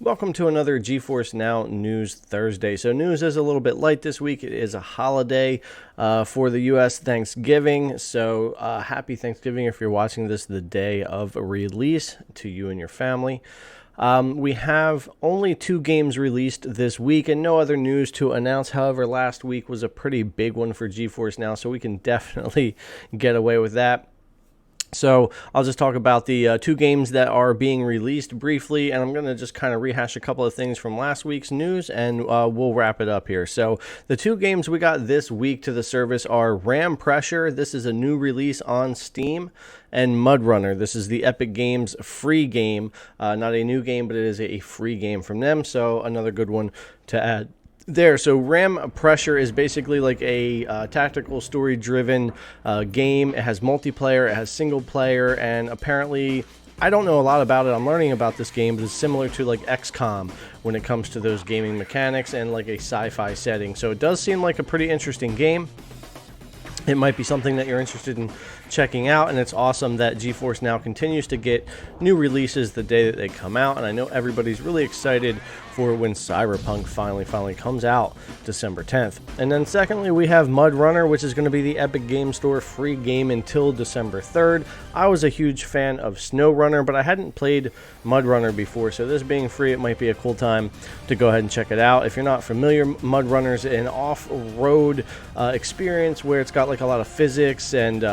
welcome to another Geforce Now News Thursday. So news is a little bit light this week. It is a holiday for the U.S. Thanksgiving. So happy Thanksgiving if you're watching this the day of release to you and your family. We have only 2 games released this week and no other news to announce. However, last week was a pretty big one for Geforce Now, so we can definitely get away with that. So I'll just talk about the 2 games that are being released briefly, and I'm going to just kind of rehash a couple of things from last week's news, and we'll wrap it up here. So the 2 games we got this week to the service are Ram Pressure. This is a new release on Steam, and Mud Runner. This is the Epic Games free game. Not a new game, but it is a free game from them, so another good one to add there. So Ram Pressure is basically like a tactical story-driven game. It has multiplayer, it has single player, and apparently, I don't know a lot about it. I'm learning about this game, but it's similar to like XCOM when it comes to those gaming mechanics and like a sci-fi setting. So it does seem like a pretty interesting game. It might be something that you're interested in checking out, and it's awesome that Geforce Now continues to get new releases the day that they come out, and I know everybody's really excited for when Cyberpunk finally comes out December 10th. And then secondly, we have Mud Runner, which is going to be the Epic Game Store free game until December 3rd. I was a huge fan of Snow Runner, but I hadn't played Mud Runner before, so this being free, it might be a cool time to go ahead and check it out. If you're not familiar, Mud Runner's an off-road experience where it's got like a lot of physics and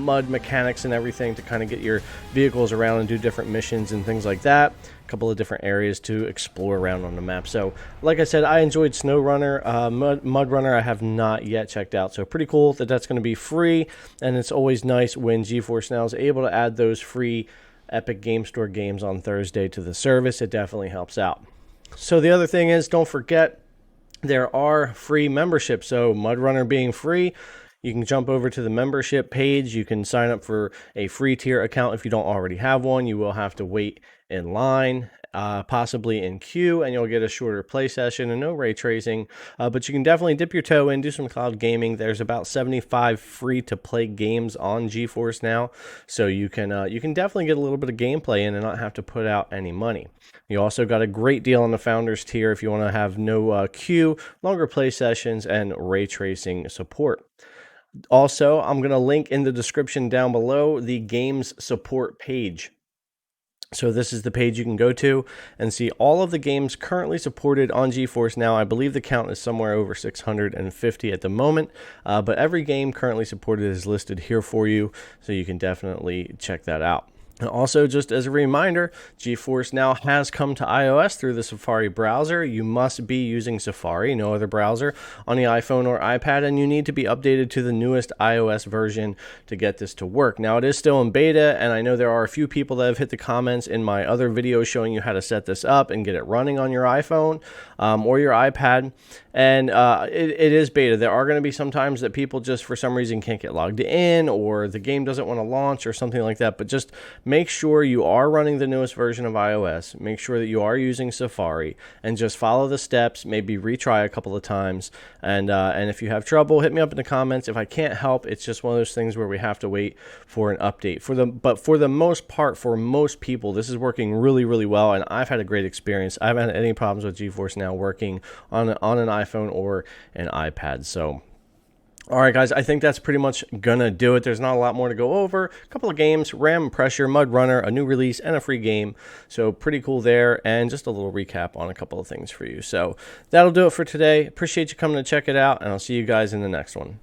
mud mechanics and everything to kind of get your vehicles around and do different missions and things like that. A couple of different areas to explore around on the map. So like I said, I enjoyed Snow Runner. Mud Runner I have not yet checked out, so pretty cool that that's going to be free, and it's always nice when Geforce Now is able to add those free Epic Game Store games on Thursday to the service. It definitely helps out. So the other thing is, don't forget there are free memberships. So Mud Runner being free, you can jump over to the membership page. You can sign up for a free tier account if you don't already have one. You will have to wait in line, possibly in queue, and you'll get a shorter play session and no ray tracing. But you can definitely dip your toe in, do some cloud gaming. There's about 75 free-to-play games on Geforce Now, so you can definitely get a little bit of gameplay in and not have to put out any money. You also got a great deal on the Founders tier if you want to have no queue, longer play sessions, and ray tracing support. Also, I'm going to link in the description down below the games support page. So this is the page you can go to and see all of the games currently supported on Geforce Now. I believe the count is somewhere over 650 at the moment, but every game currently supported is listed here for you, so you can definitely check that out. And also, just as a reminder, Geforce Now has come to iOS through the Safari browser. You must be using Safari, no other browser, on the iPhone or iPad, and you need to be updated to the newest iOS version to get this to work. Now, it is still in beta, and I know there are a few people that have hit the comments in my other videos showing you how to set this up and get it running on your iPhone or your iPad. And it is beta. There are going to be some times that people just for some reason can't get logged in, or the game doesn't want to launch or something like that. But just make sure you are running the newest version of iOS. Make sure that you are using Safari, and just follow the steps. Maybe retry a couple of times. And if you have trouble, hit me up in the comments. If I can't help, it's just one of those things where we have to wait for an update. But for the most part, for most people, this is working really, really well, and I've had a great experience. I haven't had any problems with Geforce Now working on an iPhone or an iPad. So all right, guys, I think that's pretty much gonna do it. There's not a lot more to go over. A couple of games: Ram Pressure, Mud Runner, a new release, and a free game. So pretty cool there, and just a little recap on a couple of things for you. So that'll do it for today. Appreciate you coming to check it out, and I'll see you guys in the next one.